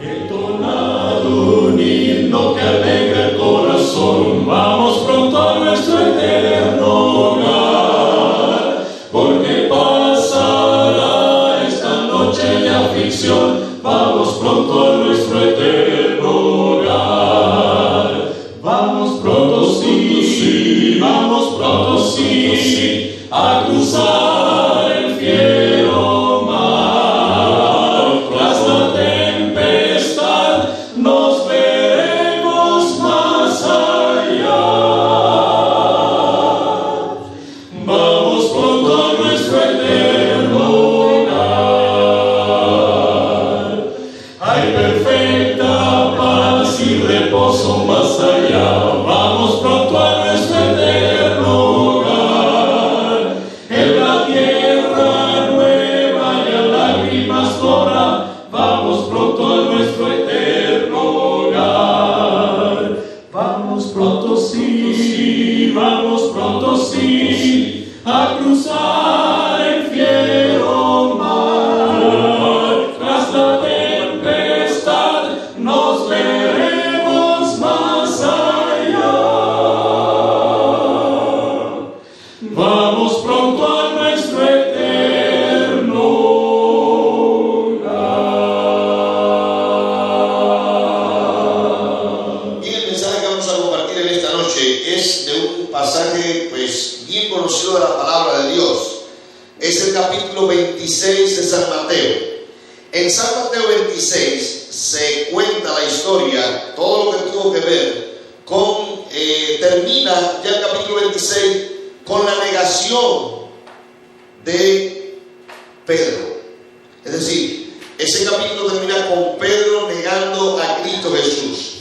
Entonado un himno que alegra el corazón, vamos pronto a nuestro eterno hogar, porque pasará esta noche de aflicción, vamos pronto a nuestro eterno hogar. Vamos pronto sí, vamos pronto sí, a cruzar el fiero mar. Tras la tempestad nos veremos más allá. Vamos pronto a nuestro eterno hogar. Hay perfecta paz y reposo más allá. Vamos pronto a nuestro eterno hogar. En la tierra nueva ya lágrimas corran. Vamos pronto a nuestro eterno hogar. Vamos pronto sí, a cruzar el fiero mar. Tras la tempestad nos veremos más allá. Vamos pronto a nuestro eterno hogar. Y el mensaje que vamos a compartir en esta noche es de un pasaje pues bien conocido de la palabra de Dios. Es el capítulo 26 de San Mateo. En San Mateo 26 se cuenta la historia, todo lo que tuvo que ver con, termina ya el capítulo 26 con la negación de Pedro. Es decir, ese capítulo termina con Pedro negando a Cristo Jesús.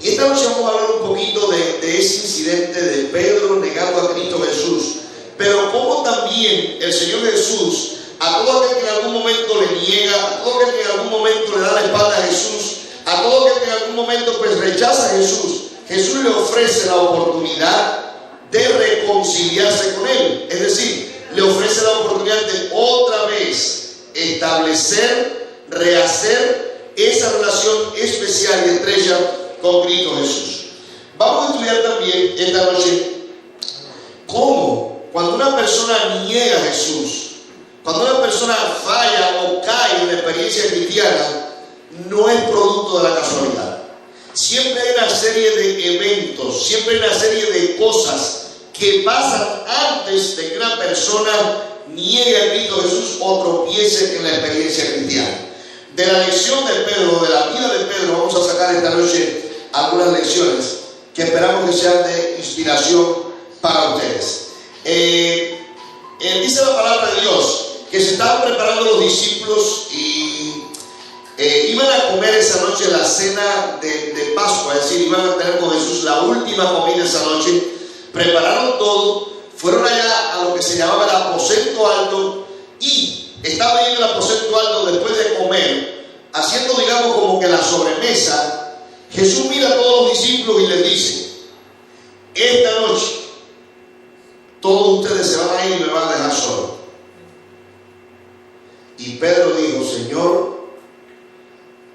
Y esta noche vamos a hablar un poquito de ese incidente de Pedro negando a Cristo Jesús, pero cómo también el Señor Jesús, a todo aquel que en algún momento le niega, a todo aquel que en algún momento le da la espalda a Jesús, a todo aquel que en algún momento pues rechaza a Jesús, Jesús le ofrece la oportunidad de reconciliarse con Él. Es decir, le ofrece la oportunidad de otra vez establecer, rehacer esa relación especial y estrecha con Cristo Jesús. Vamos a estudiar también esta noche cómo cuando una persona niega a Jesús, cuando una persona falla o cae en la experiencia cristiana, no es producto de la casualidad. Siempre hay una serie de eventos, siempre hay una serie de cosas que pasan antes de que una persona niegue a Cristo Jesús o tropiece en la experiencia cristiana. De la lección de Pedro, de la vida de Pedro, vamos a sacar esta noche algunas lecciones que esperamos que sean de inspiración para ustedes. Dice la palabra de Dios que se estaban preparando los discípulos y iban a comer esa noche la cena de Pascua, es decir, iban a tener con Jesús la última comida esa noche. Prepararon todo, fueron allá a lo que se llamaba el aposento alto y estaba ahí en el aposento alto después de comer, haciendo digamos como que la sobremesa. Jesús mira a todos los discípulos y les dice: esta noche todos ustedes se van a ir y me van a dejar solo. Y Pedro dijo: Señor,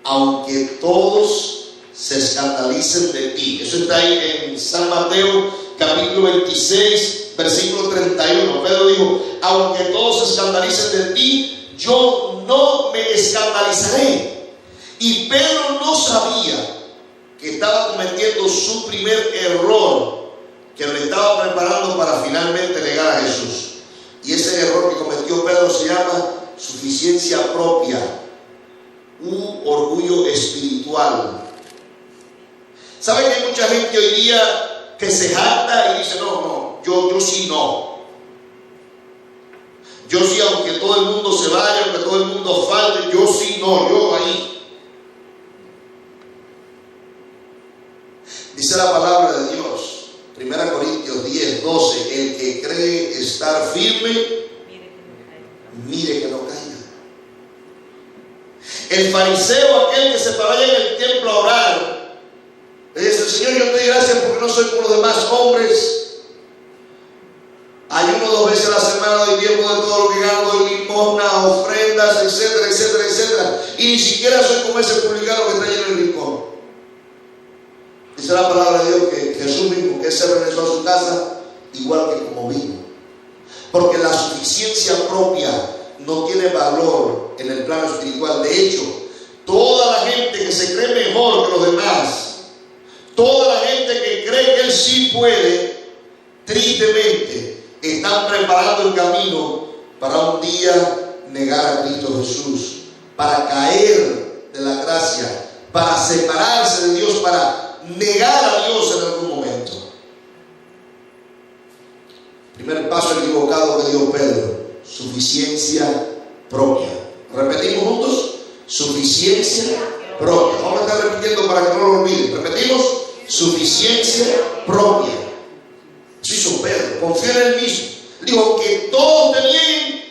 aunque todos se escandalicen de ti. Eso está ahí en San Mateo capítulo 26 versículo 31. Pedro dijo: aunque todos se escandalicen de ti, yo no me escandalizaré. Y Pedro no sabía que estaba cometiendo su primer error, que lo estaba preparando para finalmente negar a Jesús. Y ese error que cometió Pedro se llama suficiencia propia, un orgullo espiritual. ¿Saben que hay mucha gente hoy día que se jacta y dice: no, yo sí no. Yo sí, aunque todo el mundo se vaya, aunque todo el mundo falte, yo sí no, yo ahí. Dice la palabra de Dios, 1 Corintios 10, 12, el que cree estar firme, mire que no caiga. El fariseo, aquel que se paraba en el templo a orar, le dice: Señor, yo te doy gracias porque no soy como los demás hombres. Hay ayuno 2 veces a la semana, doy tiempo de todo lo que gano, doy limosna, ofrendas, etcétera, etcétera, etcétera. Y ni siquiera soy como ese publicano que está allí en el rincón. Dice la palabra de Dios que Jesús mismo, que Él se regresó a su casa igual que como vino. Porque la suficiencia propia no tiene valor en el plano espiritual. De hecho, toda la gente que se cree mejor que los demás, toda la gente que cree que Él sí puede, tristemente están preparando el camino para un día negar a Cristo Jesús, para caer de la gracia, para separarse de Dios, para negar a Dios en algún momento. Primer paso equivocado que dio Pedro: suficiencia propia. ¿Repetimos juntos? Suficiencia propia. Vamos a estar repitiendo para que no lo olviden. Repetimos: suficiencia propia. Eso hizo Pedro, confió en él mismo. Dijo: que todos te nieguen,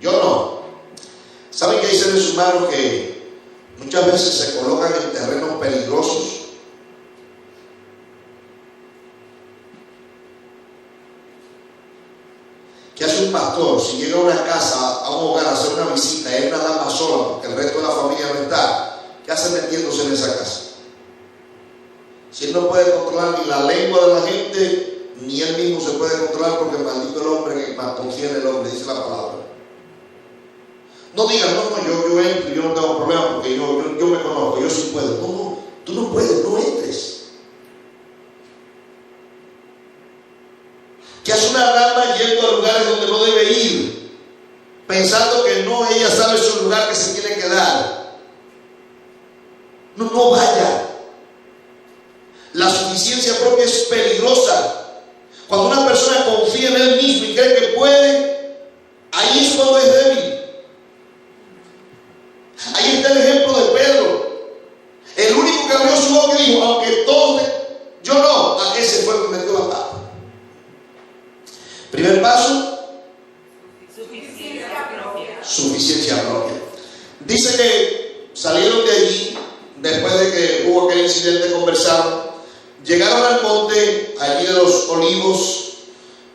yo no. ¿Saben que hay seres humanos que muchas veces se colocan en terrenos peligrosos? ¿Qué hace un pastor si llega a una casa, a un hogar, a hacer una visita y él nada más sola porque el resto de la familia no está? ¿Qué hace metiéndose en esa casa? Si él no puede controlar ni la lengua de la gente, ni él mismo se puede controlar, porque maldito el hombre que más confía en el hombre, dice la palabra. No digas: no, yo entro y yo no tengo problema porque yo me conozco, yo sí puedo. No, tú no puedes, no entres. Que hace una dama yendo a lugares donde no debe ir, pensando que no, ella sabe su lugar que se tiene que dar. No vaya. La suficiencia propia es peligrosa. Cuando una persona confía en él mismo y cree que puede, ahí es cuando es débil. Ahí está el ejemplo de Pedro, el único que abrió su boca y dijo: aunque todos, yo no. Ese fue el que metió la pata. Primer paso: suficiencia propia. Dice que salieron de allí, después de que hubo aquel incidente, conversaron, llegaron al monte allí de los Olivos,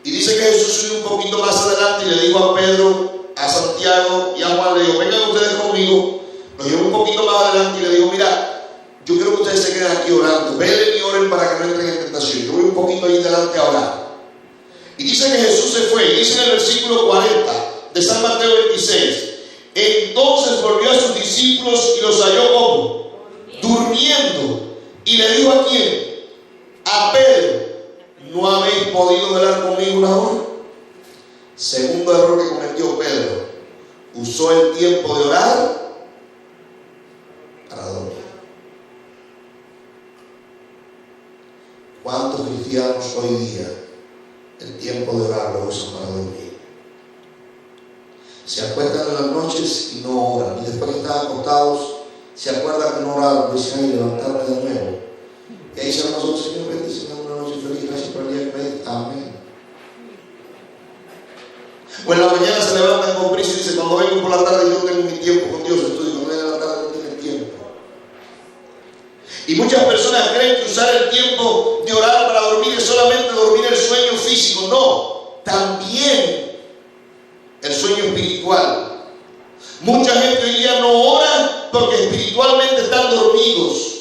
y dice que Jesús subió un poquito más adelante y le dijo a Pedro, a Santiago y a Juan, le dijo: vengan ustedes conmigo. Los llevó un poquito más adelante y le dijo: mira, yo quiero que ustedes se queden aquí orando, velen y oren para que no entren en tentación. Yo voy un poquito ahí delante a orar. Y dice que Jesús se fue. Dice en el versículo 40 de San Mateo 26: entonces volvió a sus discípulos y los halló como durmiendo, y le dijo: ¿a quién? A Pedro: ¿no habéis podido velar conmigo una hora? Segundo error que cometió Pedro: usó el tiempo de orar para dormir. ¿Cuántos cristianos hoy día el tiempo de orar lo usan para dormir? Se acuestan en las noches y no oran, y después que están acostados se acuerdan que no oraron, dicen: ay, levantarme de nuevo. Y ahí dicen nosotros: Señor, bendíceme una noche feliz, gracias por el día que me diste. Amén. O en la mañana se levantan con prisa y dicen: cuando vengo por la tarde yo tengo mi tiempo con Dios, estoy, cuando vengo en la tarde no tienen tiempo. Y muchas personas creen que usar el tiempo de orar para dormir es solamente dormir el sueño físico. No, también el sueño espiritual. Mucha gente hoy día no ora porque espiritualmente están dormidos.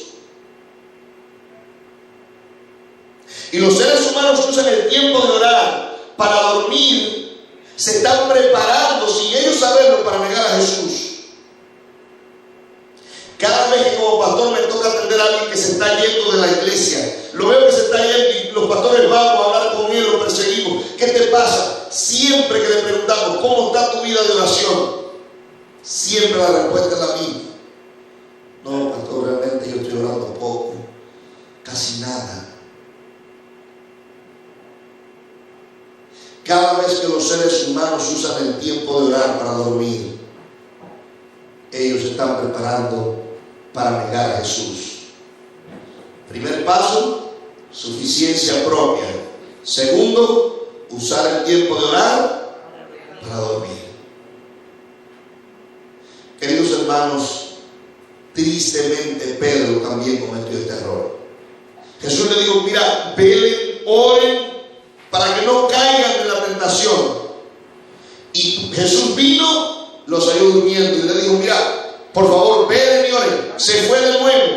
Y los seres humanos usan el tiempo de orar para dormir, se están preparando sin ellos saberlo para negar a Jesús. Cada vez que como pastor me toca atender a alguien que se está yendo de la iglesia, lo veo que se está yendo y los pastores vamos a hablar con él, lo perseguimos. ¿Qué te pasa? Siempre que le preguntamos: ¿cómo está tu vida de oración? Siempre la respuesta es la misma: no, pastor, realmente yo estoy orando poco, casi nada. Cada vez que los seres humanos usan el tiempo de orar para dormir, ellos se están preparando para negar a Jesús. Primer paso: suficiencia propia. Segundo, usar el tiempo de orar para dormir. Queridos hermanos, tristemente Pedro también cometió este error. Jesús le dijo: mira, velen, oren para que no caigan en la tentación. nación. Y Jesús vino, los halló durmiendo y le dijo: mira, por favor, ven y oren. Se fue de nuevo.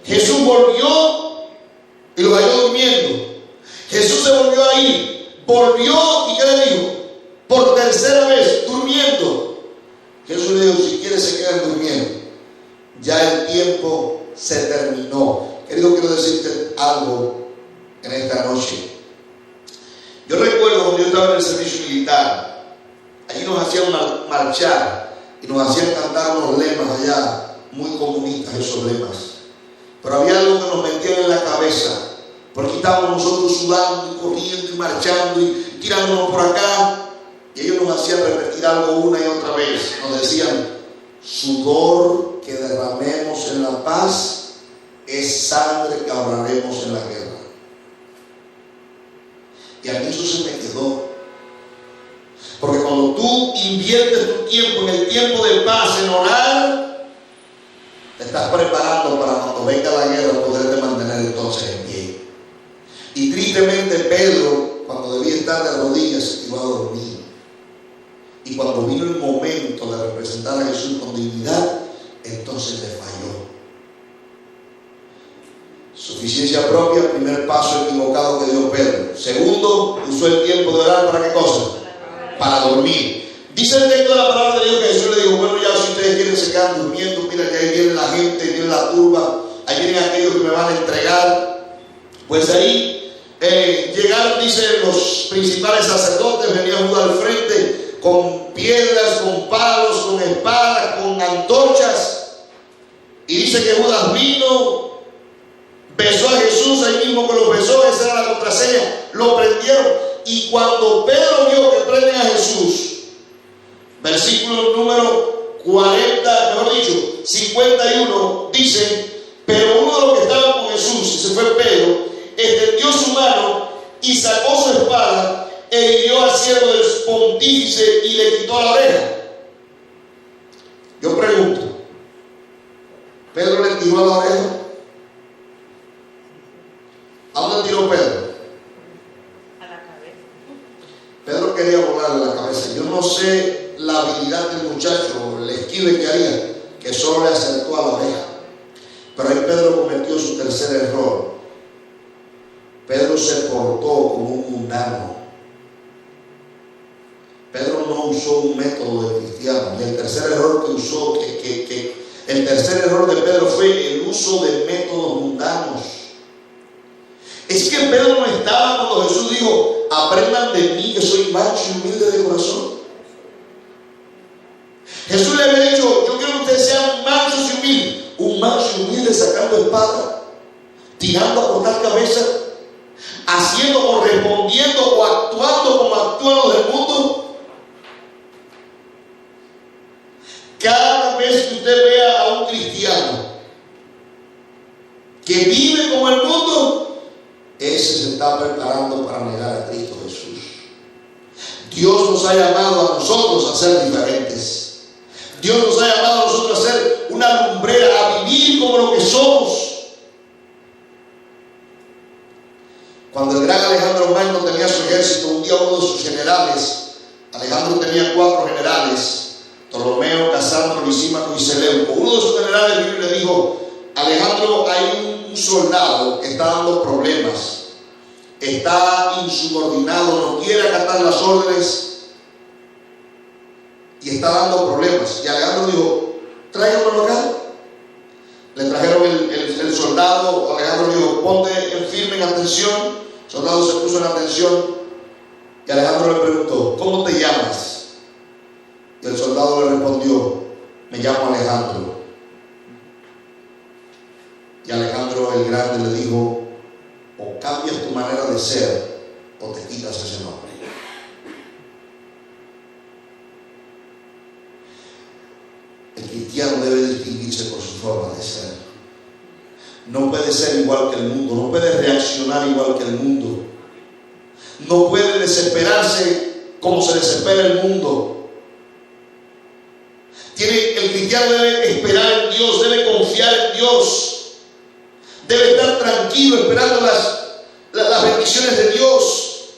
Jesús volvió y los halló durmiendo. Jesús se volvió a ir, volvió y ¿qué le dijo? Por tercera vez, durmiendo. Jesús le dijo: si quieres se quedan durmiendo, ya el tiempo se terminó. Querido, quiero decirte algo en esta noche. Yo recuerdo cuando yo estaba en el servicio militar, allí nos hacían marchar y nos hacían cantar unos lemas allá, muy comunistas esos lemas. Pero había algo que nos metían en la cabeza, porque estábamos nosotros sudando y corriendo y marchando y tirándonos por acá, y ellos nos hacían repetir algo una y otra vez. Nos decían: sudor que derramemos en la paz es sangre que ahorraremos en la guerra. Y a mí eso se me quedó, porque cuando tú inviertes tu tiempo en el tiempo de paz, en orar, te estás preparando para cuando venga la guerra poderte mantener entonces en pie. Y tristemente Pedro, cuando debía estar de rodillas, se tiró a dormir. Y cuando vino el momento de representar a Jesús con dignidad, entonces le falló. Suficiencia propia, primer paso equivocado que dio Pedro. Segundo, usó el tiempo de orar ¿para qué cosa? Para dormir. Dice el texto de la palabra de Dios que Jesús le dijo: bueno, ya si ustedes quieren se quedan durmiendo, mira que ahí viene la gente, viene la turba, ahí vienen aquellos que me van a entregar. Pues ahí llegaron, dice, los principales sacerdotes, venía Judas al frente con piedras, con palos, con espadas, con antorchas. Y dice que Judas vino, besó a Jesús ahí mismo que lo besó, esa era la contraseña, lo prendieron. Y cuando Pedro vio que prenden a Jesús, versículo número 40, mejor dicho, 51, dice: pero uno de los que estaban con Jesús, ese fue Pedro, extendió su mano y sacó su espada e hirió al siervo del pontífice y le quitó la oreja. Yo pregunto, ¿Pedro le tiró a la oreja? ¿A dónde tiró Pedro? A la cabeza. Pedro quería volarle la cabeza. Yo no sé la habilidad del muchacho, el esquive que haría, que solo le acertó a la oreja. Pero ahí Pedro cometió su tercer error. Pedro se portó como un mundano. Pedro no usó un método de cristiano. Y el tercer error que usó, el tercer error de Pedro fue el uso de métodos mundanos. Es que Pedro no estaba cuando Jesús dijo: aprendan de mí que soy manso y humilde de corazón. Jesús le había dicho: yo quiero que ustedes sean mansos y humildes. Un manso y humilde sacando espada, tirando a cortar cabeza, haciendo o respondiendo o actuando como actúan los del mundo. Cada vez que usted vea a un cristiano que vive como el mundo, ese se está preparando para negar a Cristo Jesús. Dios nos ha llamado a nosotros a ser diferentes. Dios nos ha llamado a nosotros a ser una lumbrera, a vivir como lo que somos. Cuando el gran Alejandro Magno tenía su ejército, un día uno de sus generales, Alejandro tenía 4 generales, Ptolomeo, Casandro, Lisímaco y Seleuco. Uno de sus generales le dijo: Alejandro, hay un soldado que está dando problemas, está insubordinado, no quiere acatar las órdenes y está dando problemas. Y Alejandro dijo: tráiganlo acá. Le trajeron el soldado. Alejandro dijo: ponte en firme, en atención. El soldado se puso en atención y Alejandro le preguntó: ¿cómo te llamas? Y el soldado le respondió: me llamo Alejandro. Y Alejandro el Grande le dijo: o cambias tu manera de ser o te quitas ese nombre. El cristiano debe distinguirse por su forma de ser. No puede ser igual que el mundo, no puede reaccionar igual que el mundo, no puede desesperarse como se desespera el mundo. El cristiano debe esperar en Dios, debe confiar en Dios, debe estar tranquilo esperando las bendiciones de Dios.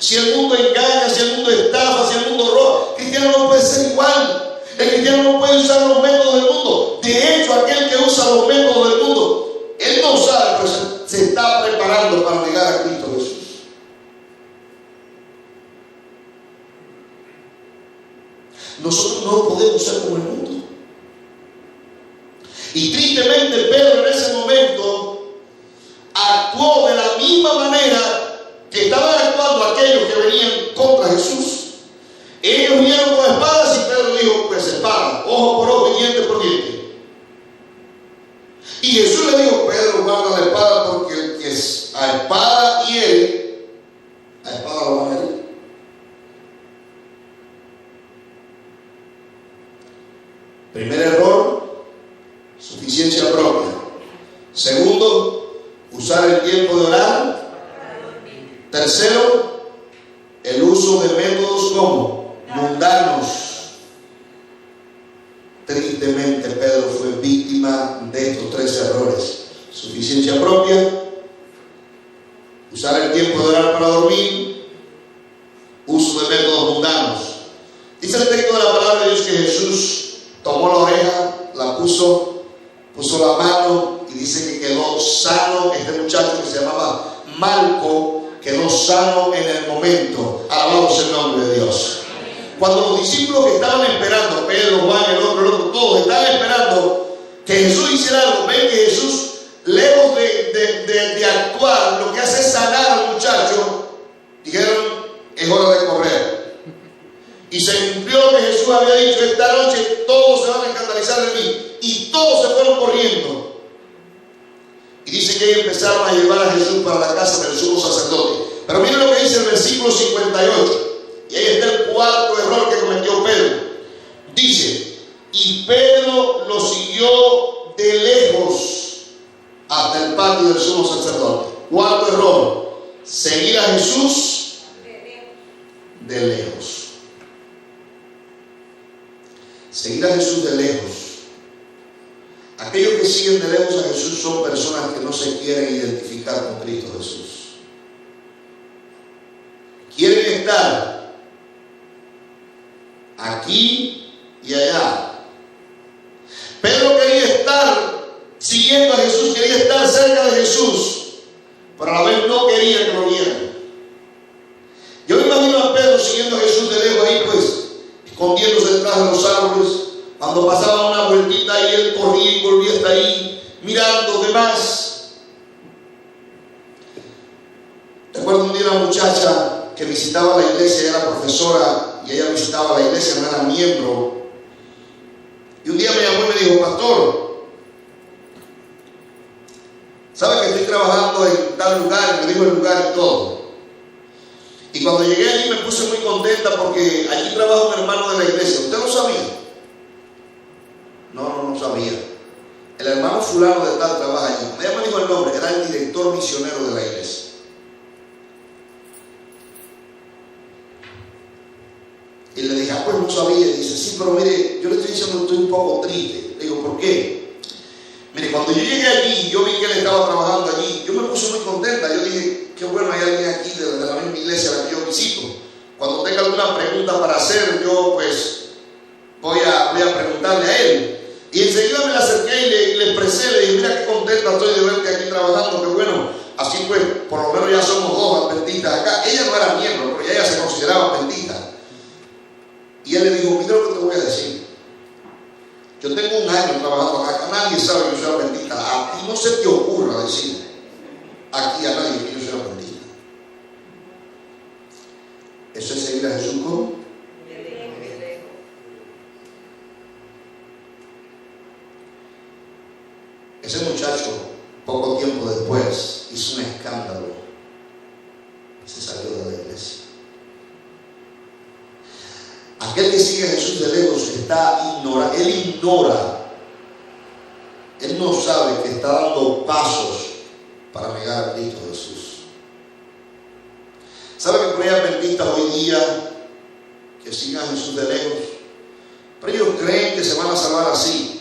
si el mundo engaña, si el mundo estafa, si el mundo roba, el cristiano no puede ser igual. El cristiano no puede usar los métodos del mundo. De hecho, aquel que usa los métodos del mundo, él no sabe, pero se está preparando para negar a Cristo Jesús. Nosotros no podemos ser como el mundo. Y tristemente Pedro en ese momento actuó de la misma manera que estaban actuando aquellos que venían contra Jesús. Ellos vinieron con espadas y Pedro dijo, pues espada, ojo por ojo y diente por diente. Y Jesús le dijo, Pedro, guarda la espada porque el que es a espada hiere, a espada lo van a herir. Primer error, suficiencia propia. Segundo, usar el tiempo de orar. Tercero, el uso de métodos como mundanos. Tristemente Pedro fue víctima de estos tres errores: suficiencia propia, usar el tiempo de orar para dormir, uso de métodos mundanos. Dice el texto de la palabra de Dios que Jesús tomó la oreja, la puso la mano y dice que quedó sano. Este muchacho que se llamaba Malco quedó sano en el momento. Alabado sea el nombre de Dios. Cuando los discípulos que estaban esperando, Pedro, Juan, el otro, todos estaban esperando que Jesús hiciera algo, ven que Jesús, lejos de actuar, lo que hace es sanar al muchacho. Dijeron, es hora de correr. Y se cumplió lo que Jesús había dicho: esta noche todos se van a escandalizar de mí. Y todos se fueron corriendo. Y dice que ellos empezaron a llevar a Jesús para la casa del sumo sacerdote. Pero miren lo que dice el versículo 58. Y ahí está el cuarto error que cometió Pedro. Dice, y Pedro lo siguió de lejos hasta el patio del sumo sacerdote. Cuarto error, seguir a Jesús de lejos. Seguir a Jesús de lejos. Aquellos que siguen de lejos a Jesús son personas que no se quieren identificar con Cristo Jesús. Quieren estar aquí y allá. Pedro quería estar siguiendo a Jesús, quería estar cerca de Jesús, pero a la vez no quería que lo vieran. Yo me imagino a Pedro siguiendo a Jesús de lejos ahí, pues, escondiéndose detrás de los árboles. Cuando pasaba una vueltita y él corría y volvía hasta ahí, mirando demás. Recuerdo un día una muchacha que visitaba la iglesia, ella era profesora y ella visitaba la iglesia, no era miembro. Y un día me llamó y me dijo: pastor, ¿sabe que estoy trabajando en tal lugar? Y me dijo el lugar y todo. Y cuando llegué allí me puse muy contenta porque allí trabaja un hermano de la iglesia. ¿Usted lo sabía? No sabía. El hermano fulano de tal trabaja allí. Ella me dijo el nombre, era el director misionero de la iglesia. Y le dije, pues no sabía. Y dice, sí, pero mire, yo le estoy diciendo que estoy un poco triste. Le digo, ¿por qué? Mire, cuando yo llegué allí, yo vi que él estaba trabajando allí. Yo me puse muy contenta. Yo dije, qué bueno, hay alguien aquí de la misma iglesia a la que yo visito. Cuando tenga alguna pregunta para hacer, yo pues voy a preguntarle a él. Y enseguida me la acerqué y le expresé, le dije, mira qué contenta estoy de verte aquí trabajando, qué bueno. Así pues, por lo menos ya somos dos adventistas acá. Ella no era miembro, pero ella se consideraba adventista. Y él le dijo, mira lo que te voy a decir. Yo tengo un año trabajando acá, nadie sabe que yo soy adventista. A ti no se te ocurra decir aquí a nadie que yo soy adventista. Eso es seguir a Jesús como ese muchacho, poco tiempo después, hizo un escándalo. Se salió de la iglesia. Aquel que sigue a Jesús de lejos él ignora, él no sabe que está dando pasos para negar a Cristo Jesús. ¿Sabe que hay adventistas hoy día que siguen a Jesús de lejos? Pero ellos creen que se van a salvar así.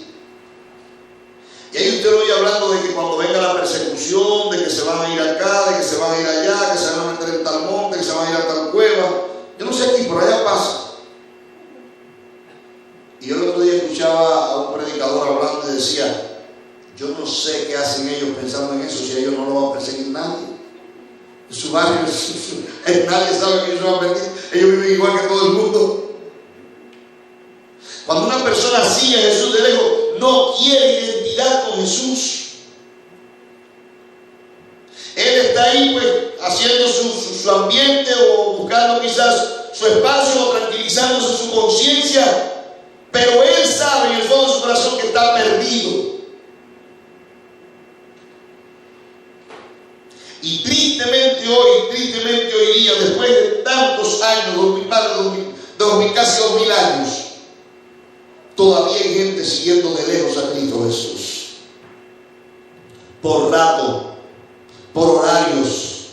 Y ahí usted lo oye hablando de que cuando cuando venga la persecución, de que se van a ir acá, de que se van a ir allá, que se van a meter en tal monte, que se van a ir a tal cueva. Yo no sé aquí, por allá pasa. Y yo el otro día escuchaba a un predicador hablando y decía, yo no sé qué hacen ellos pensando en eso, si ellos no lo va a perseguir nadie. En su barrio, nadie sabe que ellos van a perseguir. Ellos viven igual que todo el mundo. Cuando una persona sigue a Jesús de lejos, no quiere identidad con Jesús. Él está ahí pues haciendo su ambiente o buscando quizás su espacio o tranquilizándose su conciencia, pero él sabe en el fondo de su corazón que está perdido. Y tristemente hoy día, después de tantos años, casi 2000 años, todavía hay gente siguiendo de lejos a Cristo Jesús. Por rato, por horarios.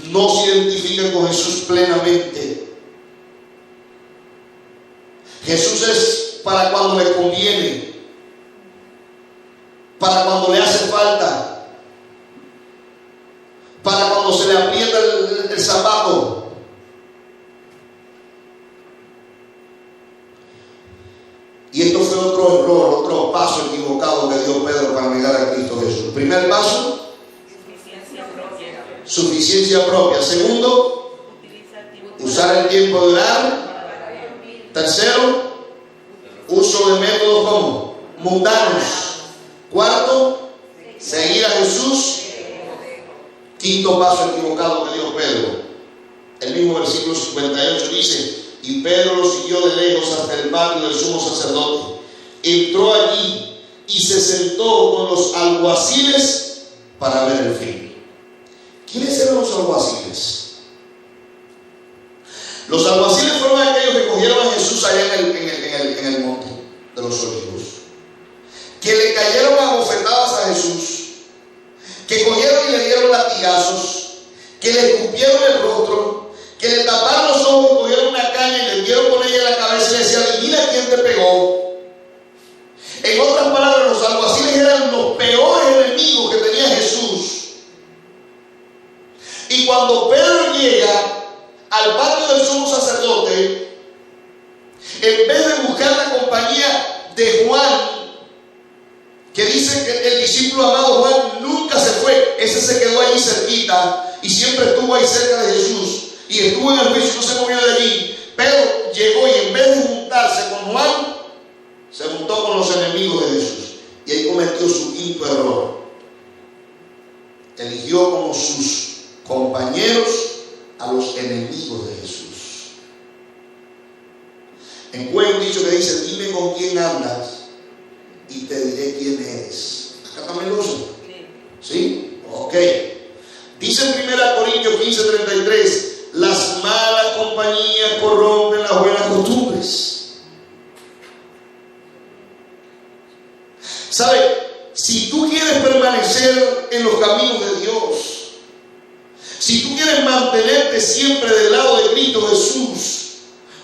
No se identifican con Jesús plenamente. Jesús es para cuando le conviene, para cuando le hace falta, para cuando se le aprieta el zapato. Y esto fue otro error, otro paso equivocado que dio Pedro para negar a Cristo Jesús. Primer paso, suficiencia propia. Segundo, usar el tiempo de orar. Tercero, uso de métodos como mundanos. Cuarto, seguir a Jesús. Quinto paso equivocado que dio Pedro. El mismo versículo 58 dice: y Pedro lo siguió de lejos hasta el patio del sumo sacerdote. Entró allí y se sentó con los alguaciles para ver el fin. ¿Quiénes eran los alguaciles? Los alguaciles fueron aquellos que cogieron a Jesús allá en el monte de los olivos, que le cayeron a bofetadas a Jesús, que cogieron y le dieron latigazos, que le escupieron el rostro, que le taparon los ojos, cogieron una caña y le dieron con ella en la cabeza y le decían: mira quién te pegó. En otras palabras, los alguaciles eran los peores enemigos que tenía Jesús. Y cuando Pedro llega al patio del sumo sacerdote, en vez de buscar la compañía de Juan, que dice que el discípulo amado Juan nunca se fue, ese se quedó allí cerquita y siempre estuvo ahí cerca de Jesús y estuvo en el juicio y no se movió de allí. Pedro llegó y en vez de juntarse con Juan, se juntó con los enemigos de Jesús, y ahí cometió su quinto error. Eligió como sus compañeros a los enemigos de Jesús. Encuentro un dicho que dice: dime con quién andas y te diré quién eres. Acá también lo uso. ¿Sí? Ok. Dice en 1 Corintios 15:33: las malas compañías corrompen las buenas costumbres. ¿Sabe? Si tú quieres permanecer en los caminos de Dios, si tú quieres mantenerte siempre del lado de Cristo Jesús,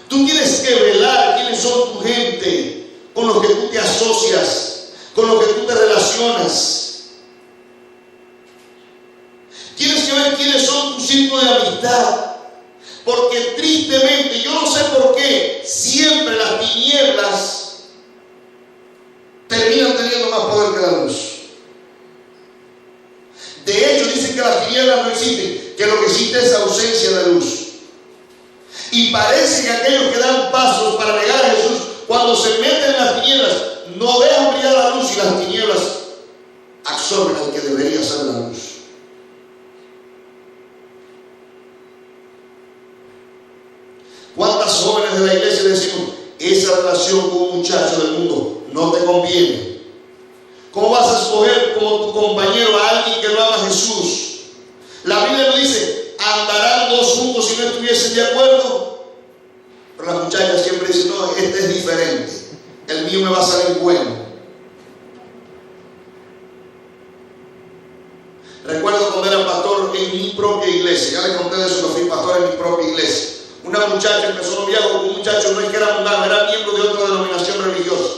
tú tienes que velar quiénes son tu gente, con los que tú te asocias, con los que tú te relacionas. Tienes que ver quiénes son tu círculo de amistad, porque tristemente, yo no sé por qué, siempre las tinieblas terminan teniendo más poder que la luz. De hecho, dicen que las tinieblas no existen, que lo que existe es ausencia de luz. Y parece que aquellos que dan pasos para negar a Jesús, cuando se meten en las tinieblas, no dejan brillar la luz, y las tinieblas absorben al que debería ser la luz. ¿Cuántas jóvenes de la iglesia decimos: esa relación con un muchacho del mundo no te conviene? ¿Cómo vas a escoger como tu compañero a alguien que no ama a Jesús? La Biblia no dice: andarán dos juntos si no estuviesen de acuerdo. Pero las muchachas siempre dicen: no, este es diferente, el mío me va a salir bueno. Recuerdo cuando era pastor en mi propia iglesia, ya les conté de eso, que fui pastor en mi propia iglesia. Una muchacha empezó noviazgo con un muchacho, no es que era mundano, era miembro de otra denominación religiosa.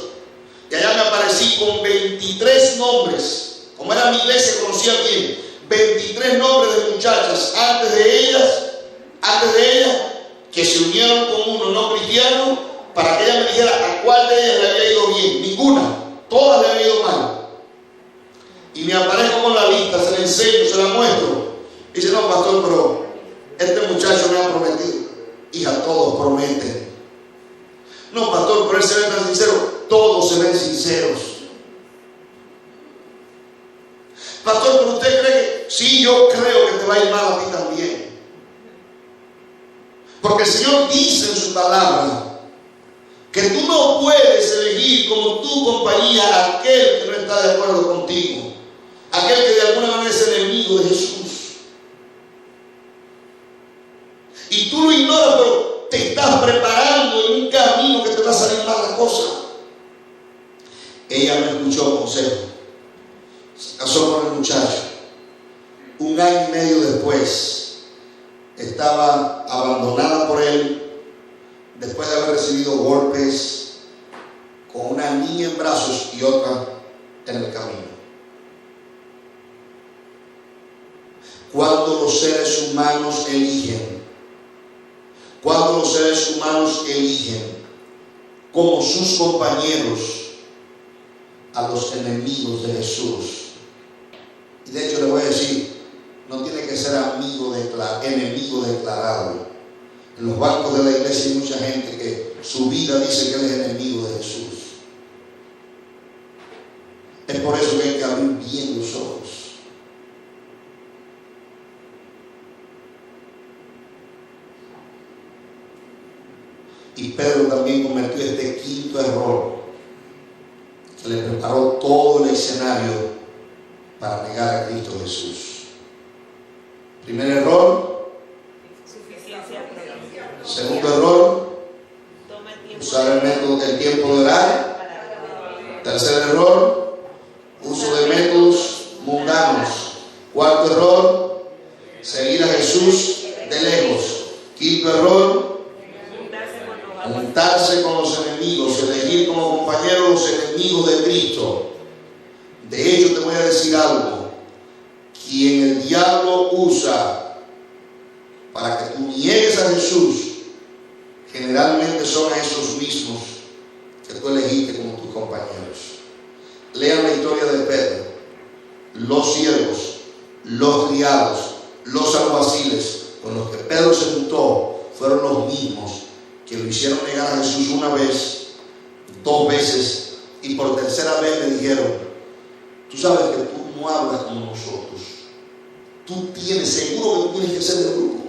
Y allá me apareció aparecí con 23 nombres. Como era mi iglesia, conocía bien 23 nombres de muchachas antes de ellas, que se unieron con uno no cristiano, para que ella me dijera a cuál de ellas le había ido bien. Ninguna, todas le había ido mal. Y me aparezco con la lista, se la enseño, se la muestro. Dice, no, pastor, pero este muchacho me ha prometido. Hija, todos prometen. No, pastor, pero él se ve tan sincero. Todos se ven sinceros. Pastor, pero usted cree que sí, yo creo que te va a ir mal a ti también. Porque el Señor dice en su palabra que tú no puedes elegir como tu compañía a aquel que no está de acuerdo contigo, aquel que de alguna manera es enemigo de Jesús. Y tú lo ignoras, pero te estás preparando en un camino que te va a salir mal la cosa. Ella me escuchó consejo. Se casó con el muchacho. 1 año y medio después, estaba abandonada por él, después de haber recibido golpes, con una niña en brazos y otra en el camino. Cuando los seres humanos eligen como sus compañeros a los enemigos de Jesús. Y de hecho le voy a decir, no tiene que ser enemigo declarado. En los bancos de la iglesia hay mucha gente que su vida dice que él es enemigo de Jesús. Es por eso que hay que abrir bien los ojos. Y Pedro también cometió este 5º error, que le preparó todo el escenario para negar a Cristo Jesús. Primer error, Suficiencia propia. segundo error, Toma el tiempo. usar el tiempo de orar. Tercer error, uso de métodos mundanos. Cuarto error, seguir a Jesús de lejos. Quinto error, juntarse con los enemigos, elegir como compañeros los enemigos de Cristo. De hecho, te voy a decir algo. Quien el diablo usa para que tú niegues a Jesús, generalmente son esos mismos que tú elegiste como tus compañeros. Lean la historia de Pedro. Los siervos, los criados, los alguaciles con los que Pedro se juntó fueron los mismos que lo hicieron negar a Jesús 1 vez, 2 veces, y por tercera vez le dijeron: tú sabes que tú no hablas como nosotros, tú tienes, seguro que tú tienes que ser del grupo.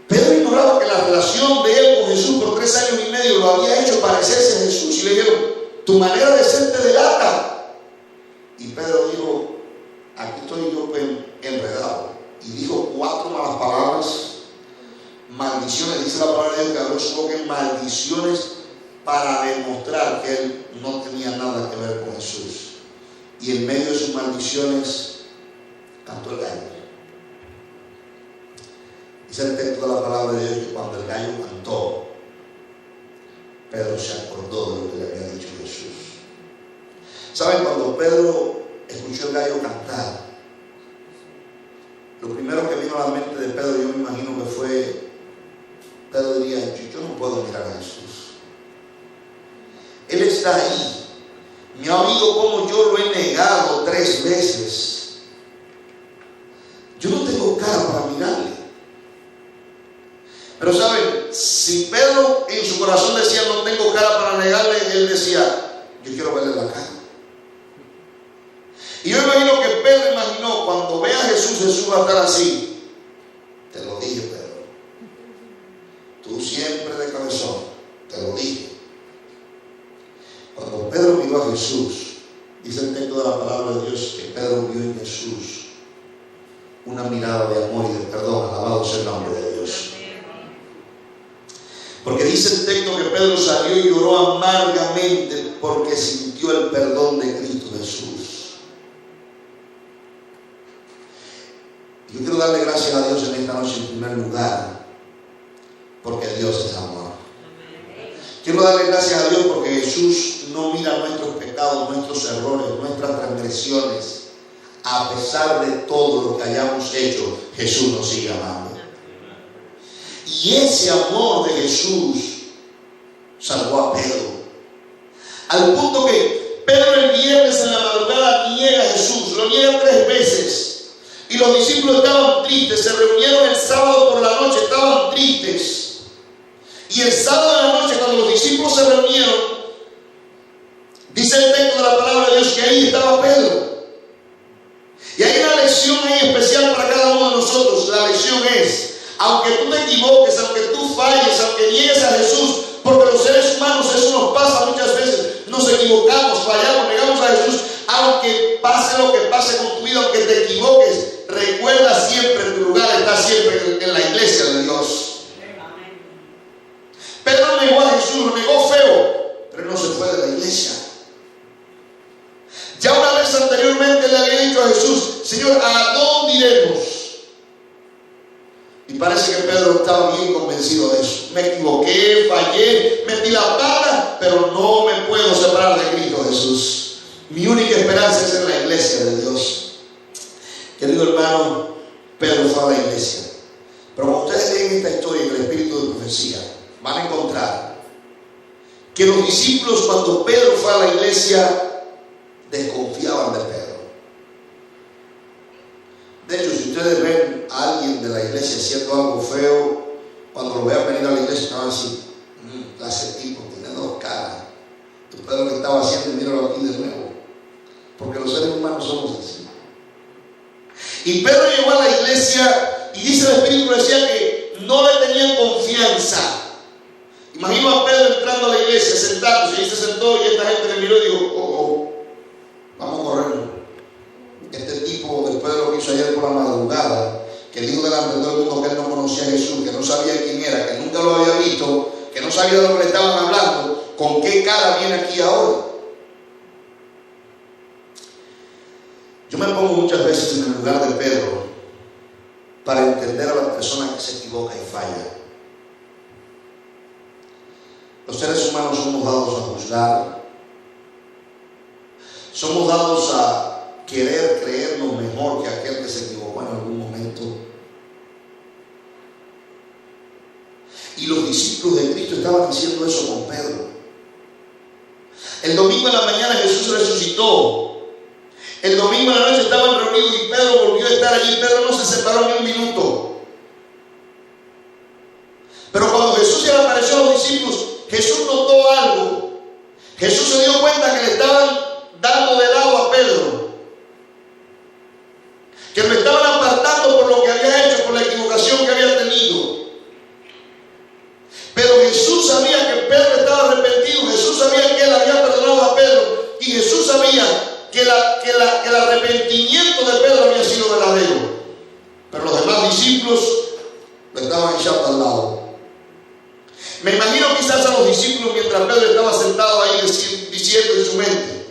Pedro ignoraba que la relación de él con Jesús por 3 años y medio lo había hecho parecerse a Jesús, y le dijeron: tu manera de ser te delata. Y Pedro dijo: aquí estoy yo enredado. Y dijo 4 malas palabras, maldiciones. Dice la palabra de Dios que abrió su boca en maldiciones para demostrar que él no tenía nada que ver con Jesús. Y en medio de sus maldiciones cantó el gallo. Dice el texto de la palabra de Dios que cuando el gallo cantó, Pedro se acordó de lo que le había dicho Jesús. ¿Saben? Cuando Pedro escuchó el gallo cantar, lo primero que vino a la mente de Pedro, yo me imagino que fue, Pedro diría: yo no puedo mirar a Jesús. Él está ahí. Me ha oído cómo yo lo he negado 3 veces. Yo no tengo cara para mirarle. Pero ¿saben? Si Pedro en su corazón decía: no tengo cara para negarle, él decía: yo quiero verle la cara. Y yo imagino que Pedro imaginó, cuando vea a Jesús, Jesús va a estar así. Te lo dije, Pedro. Tú siempre de cabezón. Te lo dije. Cuando Pedro miró a Jesús, dice el texto de la palabra de Dios que Pedro vio en Jesús una mirada de amor y de perdón. Alabado sea el nombre de Dios. Porque dice el texto que Pedro salió y lloró amargamente porque sintió el perdón de Cristo Jesús. Yo quiero darle gracias a Dios en esta noche en primer lugar, porque Dios es amor. Quiero Quiero darle gracias a Dios porque Jesús no mira nuestros pecados, nuestros errores, nuestras transgresiones. A pesar de todo lo que hayamos hecho, Jesús nos sigue amando. Y ese amor de Jesús salvó a Pedro. Al punto que Pedro el viernes en la madrugada niega a Jesús, lo niega 3 veces. Y los discípulos estaban tristes, se reunieron el sábado por la noche, estaban tristes. Y el sábado de la noche, cuando los discípulos se reunieron, dice el texto de la palabra de Dios que ahí estaba Pedro. Y hay una lección ahí especial para cada uno de nosotros. La lección es, aunque tú te equivoques, aunque tú falles, aunque niegues a Jesús, porque los seres humanos eso nos pasa muchas veces, nos equivocamos, fallamos, negamos a Jesús, aunque pase lo que pase con tu vida, aunque te equivoques, recuerda siempre, tu lugar está siempre en la iglesia de Dios. Pedro negó a Jesús, lo negó feo, pero no se fue de la iglesia. Ya una vez anteriormente le había dicho a Jesús, Señor, ¿a dónde iremos? Y parece que Pedro estaba bien convencido de eso. Me equivoqué, fallé, metí la pata, pero no me puedo separar de Cristo Jesús. Mi única esperanza es en la iglesia de Dios. Querido hermano, Pedro fue a la iglesia. Pero cuando ustedes leen esta historia en el espíritu de profecía, van a encontrar que los discípulos, cuando Pedro fue a la iglesia, desconfiaban de Pedro. De hecho, si ustedes ven a alguien de la iglesia haciendo algo feo, cuando lo vean venir a la iglesia, van a decir, ese tipo tiene 2 caras. Pedro lo que estaba haciendo, míralo aquí de nuevo. Porque los seres humanos somos así. Y Pedro llegó a la iglesia y dice el Espíritu, decía que no le tenían confianza. Imagino a Pedro entrando a la iglesia, sentándose, y se sentó y esta gente le miró y dijo, vamos a correr. Este tipo, después de lo que hizo ayer por la madrugada, que dijo delante de todo el mundo que él no conocía a Jesús, que no sabía quién era, que nunca lo había visto, que no sabía de lo que le estaban hablando, ¿con qué cara viene aquí ahora? Yo me pongo muchas veces en el lugar de Pedro para entender a la persona que se equivoca y falla. Los seres humanos somos dados a juzgar, somos dados a querer creernos mejor que aquel que se equivocó en algún momento. Y los discípulos de Cristo estaban haciendo eso con Pedro. El domingo en la mañana Jesús resucitó. El domingo en la noche estaban reunidos y Pedro volvió a estar allí. Pedro no se separó ni un minuto. Pero cuando Jesús se le apareció a los discípulos, Jesús notó algo. Jesús se dio cuenta que le estaban dando de lado a Pedro, que lo estaban apartando por lo que había hecho, por la equivocación que había tenido. Pero Jesús sabía que Pedro estaba arrepentido. Jesús sabía que él había perdonado a Pedro. Y Jesús sabía que el arrepentimiento de Pedro había sido verdadero. Pero los demás discípulos lo estaban echando al lado. Me imagino quizás a los discípulos mientras Pedro estaba sentado ahí diciendo en su mente,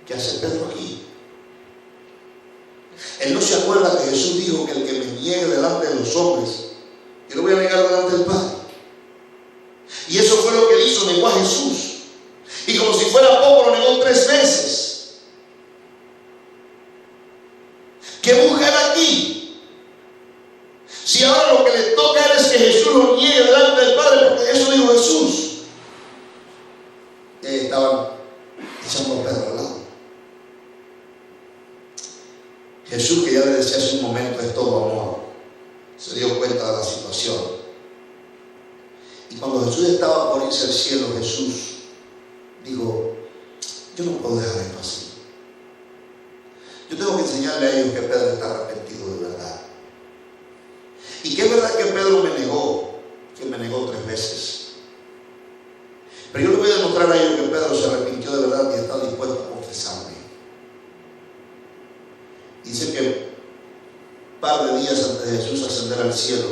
¿qué hace Pedro aquí? Él no se acuerda que Jesús dijo que el que me niegue delante de los hombres, yo lo voy a negar delante del Padre. Y eso fue lo que él hizo, negó a Jesús. Y como si fuera poco, lo negó 3 veces. ¿Qué busca él aquí? Si ahora lo que le toca a él es que Jesús lo niegue delante del Padre, porque eso dijo Jesús. Y ahí estaban echando a Pedro al lado. Jesús, que ya le decía hace un momento, es todo amor, se dio cuenta de la situación. Y cuando Jesús estaba por irse al cielo, Jesús dijo, yo no puedo dejar esto así. Yo tengo que enseñarle a ellos que Pedro está arrepentido de verdad. Y que es verdad que Pedro me negó 3 veces. Pero yo le voy a demostrar a ellos que Pedro se arrepintió de verdad y está dispuesto a confesarme. Dice que un par de días antes de Jesús ascender al cielo,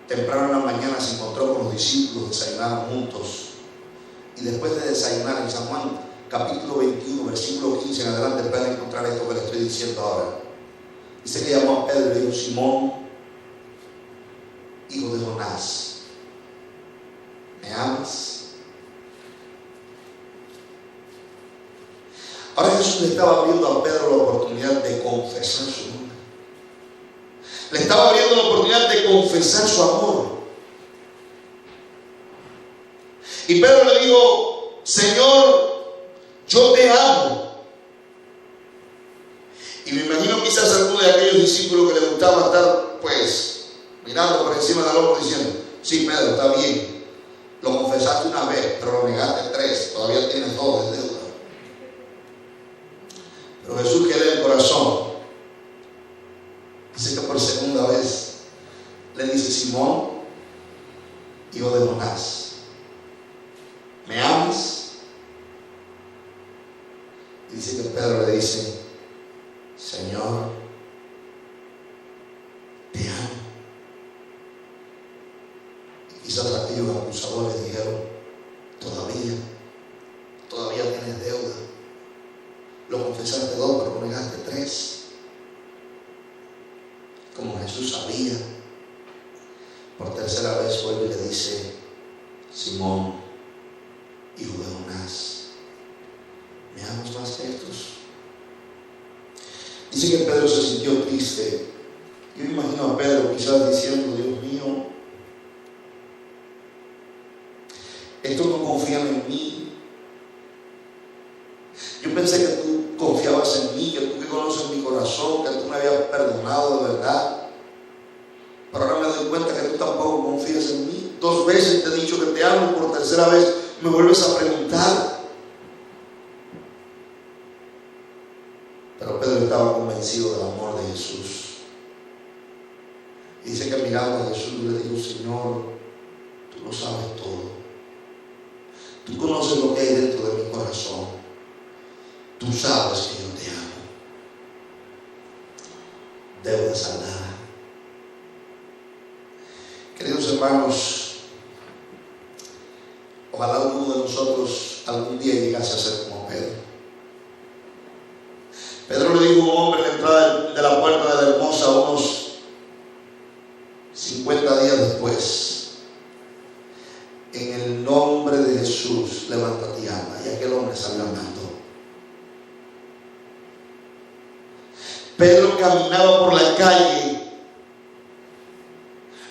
temprano en la mañana se encontró con los discípulos, desayunaron juntos. Y después de desayunar en San Juan, capítulo 21, versículo 15 en adelante, pueden encontrar esto que le estoy diciendo ahora. Dice que llamó a Pedro y le dijo, Simón, hijo de Jonás, ¿Me amas? Ahora Jesús le estaba abriendo a Pedro la oportunidad de confesar su nombre. Le estaba abriendo la oportunidad de confesar su amor. Y Pedro le dijo: Señor, yo te amo. Y me imagino quizás alguno de aquellos discípulos que le gustaba estar pues mirando por encima del hombro diciendo: sí, Pedro, está bien, lo confesaste una vez, pero lo negaste 3, todavía tienes 2 de deuda. Pero Jesús, que lee el corazón, dice que por segunda vez le dice: Simón, hijo de Jonás, ¿me amas? Y dice que Pedro le dice: Señor, te amo. Y quizás aquellos acusadores dijeron: todavía tienes deuda. Lo confesaste 2, pero lo negaste 3. Como Jesús sabía, por tercera vez vuelve y le dice: Simón, hijo de Jonás, ¿me amas más que estos? Dice que Pedro se sintió triste. Yo imagino a Pedro quizás diciendo: Dios mío, estos no confían en mí. Yo pensé que tú confiabas en mí, que tú que conoces mi corazón, que tú me habías perdonado de verdad. Pero ahora me doy cuenta que tú tampoco confías en mí. 2 veces te he dicho que te amo y por tercera vez me vuelves a preguntar. Pero Pedro estaba convencido del amor de Jesús. Y dice que mirando a Jesús le dijo: Señor, tú lo sabes todo. Tú conoces lo que hay dentro de mi corazón. Tú sabes que yo te amo. Deuda saldada. Queridos hermanos, ojalá alguno de nosotros algún día llegase a ser como Pedro. Pedro le dijo a un hombre en la entrada de la puerta de la Hermosa unos 50 días después: en el nombre de Jesús, levántate y anda. Y aquel hombre salió andando. Pedro caminaba por la calle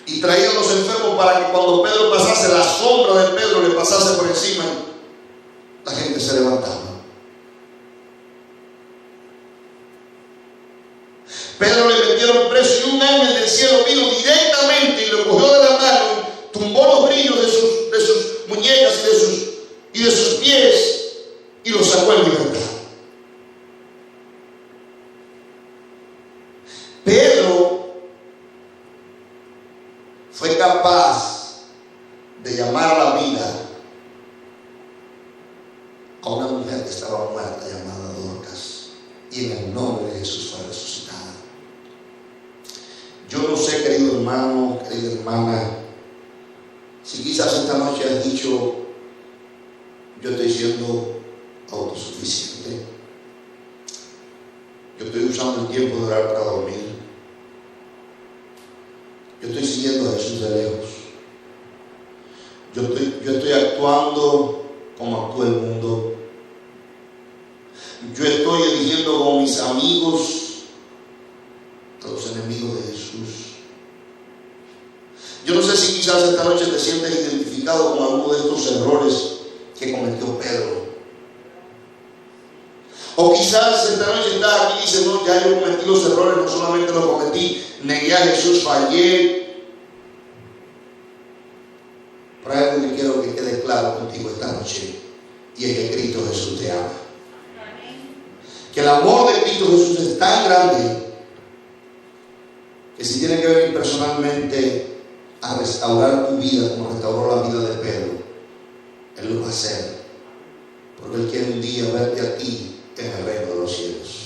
y traía a los enfermos para que cuando Pedro pasase, la sombra de Pedro le pasase por encima. La gente se levantaba. Pedro le metieron preso y un ángel del cielo vino directamente y lo cogió de la mano, tumbó los brillos de sus muñecas y de sus pies y lo sacó en libertad. Pedro fue capaz de llamar a la vida a una mujer que estaba muerta llamada Dorcas, y en el nombre de Jesús fue resucitada. Yo no sé, querido hermano, querida hermana, si quizás esta noche has dicho: yo estoy siendo autosuficiente, yo estoy usando el tiempo de orar para dormir, yo estoy siguiendo a Jesús de lejos, yo estoy actuando como actúa el mundo, yo estoy eligiendo con mis amigos a los enemigos de Jesús. Yo no sé si quizás esta noche te sientes identificado con alguno de estos errores que cometió Pedro. O quizás esta noche estás aquí y dices: no, ya yo cometí los errores, no solamente los cometí, negué a Jesús, fallé. Pero hay algo que quiero que quede claro contigo esta noche, y es que Cristo Jesús te ama. Que el amor de Cristo Jesús es tan grande que si tiene que venir personalmente a restaurar tu vida como restauró la vida de Pedro, Él lo va a hacer, porque Él quiere un día verte a ti en el reino de los cielos.